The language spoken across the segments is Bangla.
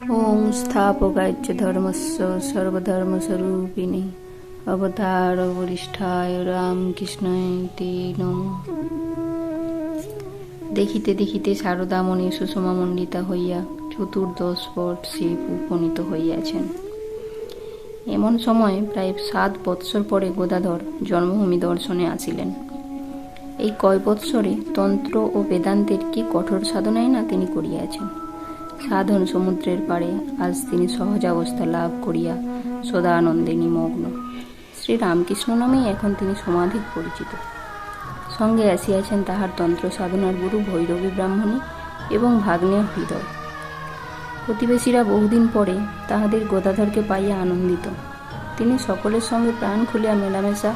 ওং স্থাপকায় চ ধর্মস্য সর্বধর্মস্বরূপিণে অবতার বরিষ্ঠায় রামকৃষ্ণায় তে নমঃ। দেখিতে দেখিতে শারদামণি সুষমামণ্ডিতা হইয়া চতুর্দশ বর্ষে উপনীত হইয়াছেন। এমন সময় প্রায় 7 বৎসর পরে গদাধর জন্মভূমি দর্শনে আসিলেন। এই কয় বৎসরে তন্ত্র ও বেদান্তের কি কঠোর সাধনাই না তিনি করিয়াছেন। সাধন সমুদ্রের পাড়ে আজ তিনি সহজাবস্থা লাভ করিয়া সদানন্দে নিমগ্ন। শ্রী রামকৃষ্ণ নামেই এখন তিনি সমাধিক পরিচিত। সঙ্গে আসিয়াছেন তাহার তন্ত্র সাধনার গুরু ভৈরবী ব্রাহ্মণী এবং ভাগ্নের হৃদয়। প্রতিবেশীরা বহুদিন পরে তাহাদের গদাধরকে পাইয়া আনন্দিত। তিনি সকলের সঙ্গে প্রাণ খুলিয়া মেলামেশা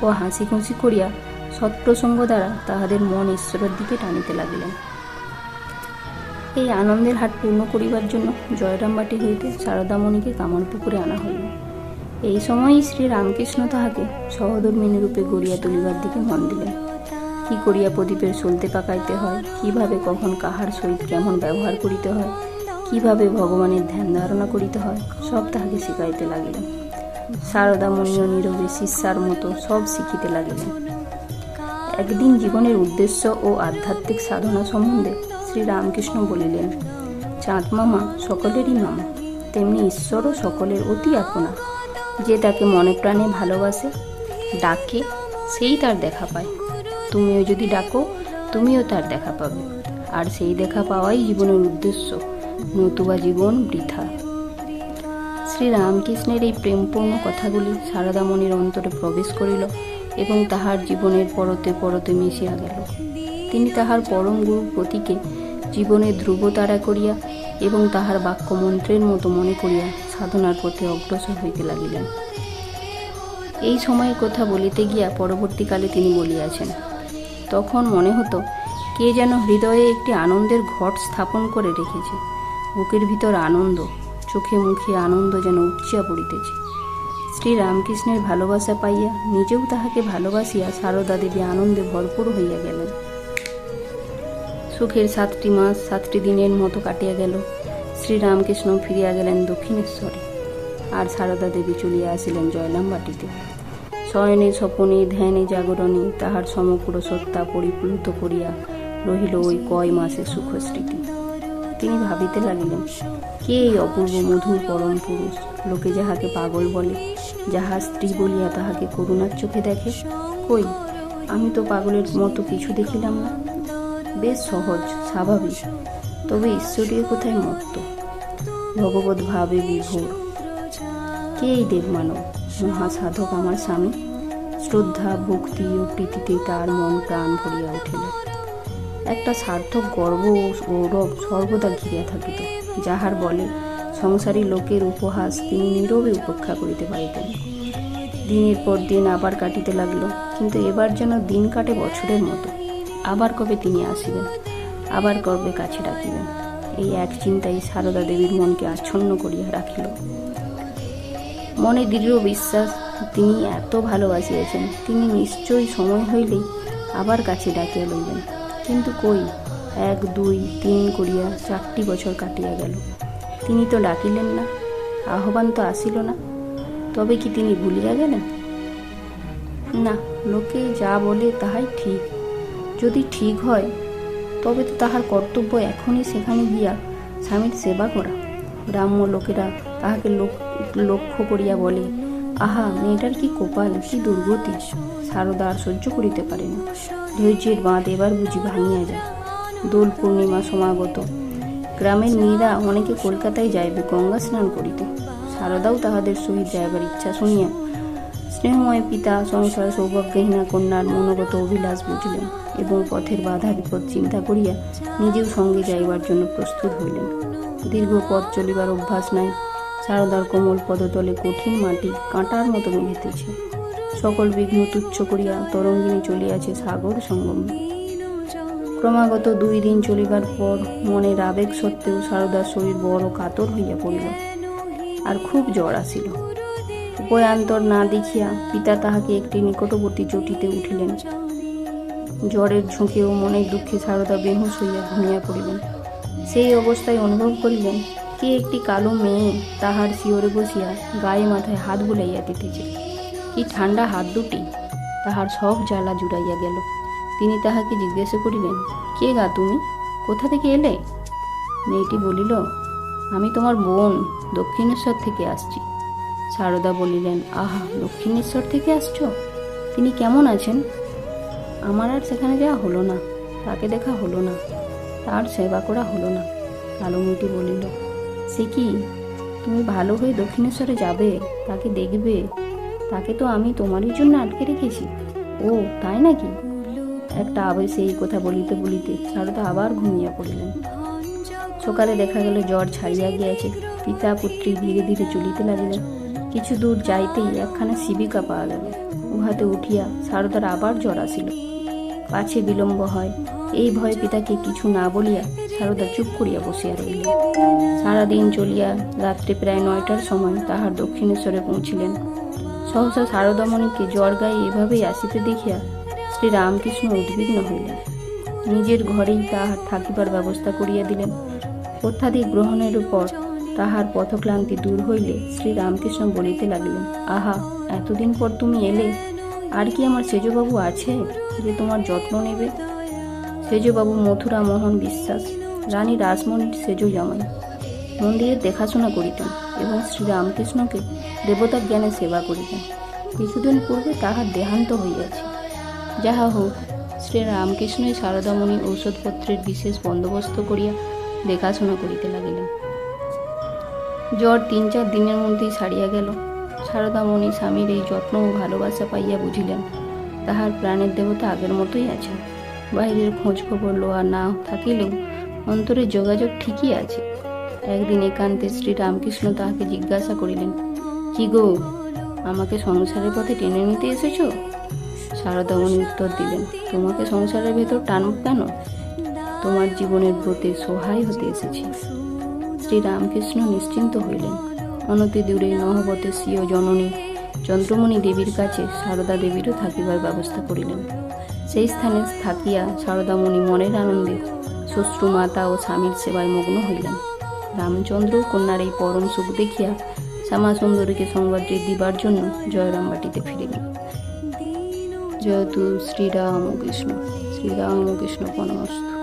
ও হাসি খুশি করিয়া সৎপ্রসঙ্গ দ্বারা তাহাদের মন ঈশ্বরের দিকে টানিতে লাগিলেন। এই আনন্দের হাট পূর্ণ করিবার জন্য জয়রামবাটি হইতে শারদামণিকে কামারপুকুরে আনা হইল। এই সময়ই শ্রী রামকৃষ্ণ তাহাকে সহধর্মিণী রূপে গড়িয়া তুলিবার দিকে মন দিলেন। কি করিয়া প্রদীপের সলতে পাকাইতে হয়, কিভাবে কখন কাহার সহিত কেমন ব্যবহার করিতে হয়, কিভাবে ভগবানের ধ্যান ধারণা করিতে হয়, সব তাহাকে শিখাইতে লাগিলেন। শারদামণিও নীরবে শিষ্যার মতো সব শিখিতে লাগিলেন। একদিন জীবনের উদ্দেশ্য ও আধ্যাত্মিক সাধনা সম্বন্ধে শ্রী রামকৃষ্ণ বলিলেন, চাঁদ মামা সকলেরই মামা, তেমনি ঈশ্বরও সকলের অতি আপনা। যে তাকে মনে প্রাণে ভালোবাসে, ডাকে, সেই তার দেখা পায়। তুমিও যদি ডাকো, তুমিও তার দেখা পাবে। আর সেই দেখা পাওয়াই জীবনের উদ্দেশ্য, নতুবা জীবন বৃথা। শ্রী রামকৃষ্ণের এই প্রেমপূর্ণ কথাগুলি শারদামণির অন্তরে প্রবেশ করিল এবং তাহার জীবনের পরতে পরতে মিশিয়া গেল। তিনি তাহার পরম গুরু প্রতীকে জীবনের ধ্রুবতারা করিয়া এবং তাহার বাক্য মন্ত্রের মতো মনে করিয়া সাধনার পথে অগ্রসর হইতে লাগিলেন। এই সময়ের কথা বলিতে গিয়া পরবর্তীকালে তিনি বলিয়াছেন, তখন মনে হতো কে যেন হৃদয়ে একটি আনন্দের ঘট স্থাপন করে রেখেছে। বুকের ভিতর আনন্দ, চোখে মুখে আনন্দ যেন উপচিয়া পড়িতেছে। শ্রী রামকৃষ্ণের ভালোবাসা পাইয়া নিজেও তাহাকে ভালোবাসিয়া সারদা দেবী আনন্দে ভরপুর হইয়া গেলেন। সুখের 7টি মাস 7টি দিনের মতো কাটিয়া গেল। শ্রী রামকৃষ্ণ ফিরিয়া গেলেন দক্ষিণেশ্বরে, আর সারদা দেবী চলিয়া আসিলেন জয়রামবাটিতে। শয়নে স্বপনে ধ্যানে জাগরণে তাহার সমগ্র সত্তা পরিপ্লুত করিয়া রহিল ওই কয় মাসের সুখ স্মৃতি। তিনি ভাবিতে লাগিলেন, কে এই অপূর্ব মধুর পরম পুরুষ, লোকে যাহাকে পাগল বলে, যাহার স্ত্রী বলিয়া তাহাকে করুণার চোখে দেখে? কই, আমি তো পাগলের মতো কিছু দেখিলাম না। বেশ সহজ স্বাভাবিক, তবে ঈশ্বরীয় কোথায় মত্ত, ভগবত ভাবে বিভোর। কে এই দেবমানব, মহাসাধক আমার স্বামী? শ্রদ্ধা ভক্তি ও প্রীতিতে তার মন প্রাণ ভরিয়া উঠিল। একটা সার্থক গর্ব ও গৌরব সর্বদা ঘিরিয়া থাকিত, যাহার বলে সংসারী লোকের উপহাস তিনি নীরবে উপেক্ষা করিতে পারিতেন। দিনের পর দিন আবার কাটিতে লাগল, কিন্তু এবার যেন দিন কাটে বছরের মতো। আবার কবে তিনি আসিবেন, আবার কবে কাছে ডাকিবেন, এই এক চিন্তাই সারদা দেবীর মনকে আচ্ছন্ন করিয়া রাখিল। মনে দৃঢ় বিশ্বাস, তিনি এত ভালোবাসিয়াছেন, তিনি নিশ্চয়ই সময় হইলেই আবার কাছে ডাকিয়া লইবেন। কিন্তু কই, 1, 2, 3 করিয়া 4টি বছর কাটিয়া গেল। তিনি তো ডাকিলেন না, আহ্বান তো আসিল না। তবে কি তিনি ভুলিয়া গেলেন? না, লোকে যা বলে তাহাই ঠিক। যদি ঠিক হয় তবে তো তাহার কর্তব্য এখনই সেখানে গিয়া স্বামীর সেবা করা। গ্রাম্য লোকেরা তাহাকে লক্ষ্য করিয়া বলে, আহা, মেয়েটার কি কপাল, কি দুর্গতি। সারদা আর সহ্য করিতে পারে না। ধৈর্যের বাঁধ এবার বুঝি ভাঙিয়া যায়। দোল পূর্ণিমা সমাগত। গ্রামের মেয়েরা অনেকে কলকাতায় যাইবে গঙ্গা স্নান করিতে। সারদাও তাহাদের সহিত যাইবার ইচ্ছা শুনিয়া স্নেহময় পিতা সংসার সৌভাগ্যহীনা কন্যার মনোগত অভিলাষ বুঝলেন এবং পথের বাধা বিপদ চিন্তা করিয়া নিজেও সঙ্গে যাইবার জন্য প্রস্তুত হইলেন। দীর্ঘ পথ চলিবার অভ্যাস নাই। সারদার কোমল পদতলে কঠিন মাটি কাঁটার মতো মেঘেতেছে। সকল বিঘ্ন তুচ্ছ করিয়া তরঙ্গিনী চলিয়াছে সাগর সঙ্গমে। ক্রমাগত 2 দিন চলিবার পর মনের আবেগ সত্ত্বেও সারদার শরীর বড় কাতর হইয়া পড়িল, আর খুব জ্বর আসিল। উভয়ান্তর না দেখিয়া পিতা তাহাকে একটি নিকটবর্তী চটিতে উঠিলেন। জ্বরের ঝুঁকে ও মনের দুঃখে সারদা বেহুঁশ হইয়া ঘুমিয়া পড়িলেন। সেই অবস্থায় অনুভব করিলেন কে একটি কালো মেয়ে তাহার শিওরে বসিয়া গায়ে মাথায় হাত বুলাইয়া দিতেছে। কি ঠান্ডা হাত দুটি! তাহার সব জ্বালা জুড়াইয়া গেল। তিনি তাহাকে জিজ্ঞাসা করিলেন, কে গা তুমি? কোথা থেকে এলে? মেয়েটি বলিল, আমি তোমার বোন, দক্ষিণেশ্বর থেকে আসছি। সারদা বলিলেন, আহা, দক্ষিণেশ্বর থেকে আসছো? তিনি কেমন আছেন? আমার আর সেখানে যাওয়া হলো না, তাকে দেখা হলো না, তার সেবা করা হলো না। কালো মেয়েটি বলিল, সে কি, তুমি ভালো হয়ে দক্ষিণেশ্বরে যাবে, তাকে দেখবে? তাকে তো আমি তোমারই জন্য আটকে রেখেছি। ও তাই নাকি? একটা আবেশে এই কথা বলিতে বলিতে সারদা আবার ঘুমিয়া পড়িলেন। সকালে দেখা গেল জ্বর ছাড়িয়া গিয়াছে। পিতা পুত্রী ধীরে ধীরে চলিতে লাগিলেন। কিছু দূর যাইতেই একখানা শিবিকা পাওয়া গেল। উহাতে উঠিয়া সারদার আবার জ্বর আসিল। পাছে বিলম্ব হয়, এই ভয়ে পিতাকে কিছু না বলিয়া সারদা চুপ করিয়া বসিয়া রইল। সারাদিন চলিয়া রাত্রে প্রায় 9টার সময় তাহার দক্ষিণেশ্বরে পৌঁছিলেন। সহসা সারদামণিকে জ্বর গায়ে এভাবেই আসিতে দেখিয়া শ্রী রামকৃষ্ণ উদ্বিগ্ন হইলেন। নিজের ঘরেই তাহার থাকিবার ব্যবস্থা করিয়া দিলেন। অত্যাধিক গ্রহণের উপর তাহার পথক্লান্তি দূর হইলে শ্রী রামকৃষ্ণ বলিতে লাগিলেন, আহা, এতদিন পর তুমি এলে, আর কি আমার সেজবাবু আছে যে তোমার যত্ন নেবে? সেজবাবু মথুরা মোহন বিশ্বাস, রানী রাসমণির সেজ জামাই, মন্দিরের দেখাশোনা করিতেন এবং শ্রী রামকৃষ্ণকে দেবতা জ্ঞানে সেবা করিতেন। কিছুদিন পূর্বে তাহার দেহান্ত হইয়াছে। যাহা হোক, শ্রী রামকৃষ্ণই সারদামণি ঔষধপত্রের বিশেষ বন্দোবস্ত করিয়া দেখাশোনা করিতে লাগিলেন। জ্বর 3-4 দিনের মধ্যেই সারিয়া গেল। সারদামণি স্বামীর এই যত্ন ও ভালোবাসা পাইয়া বুঝিলেন তাহার প্রাণের দেবতা আগের মতোই আছেন। বাহিরের খোঁজ খবর লওয়া না থাকিলেও অন্তরের যোগাযোগ ঠিকই আছে। একদিন একান্তে শ্রী রামকৃষ্ণ তাহাকে জিজ্ঞাসা করিলেন, কি গো, আমাকে সংসারের পথে টেনে নিতে এসেছ? সারদামণি উত্তর দিলেন, তোমাকে সংসারের ভেতর টানব কেন? তোমার জীবনের ব্রতে সহায় হতে এসেছি। শ্রী রামকৃষ্ণ নিশ্চিন্ত হইলেন। অনতি দূরে নহবতের স্বীয় জননী চন্দ্রমণি দেবীর কাছে সারদা দেবীরও থাকিবার ব্যবস্থা করিলেন। সেই স্থানে থাকিয়া সারদামণি মনের আনন্দে শ্বশ্রু মাতা ও স্বামীর সেবায় মগ্ন হইলেন। রামচন্দ্র কন্যার এই পরম সুখ দেখিয়া শ্যামাসুন্দরীকে সংবাদ দিবার জন্য জয়রামবাটিতে ফিরিলেন। জয়তু শ্রীরামকৃষ্ণ, শ্রীরামকৃষ্ণ পরমস্তু।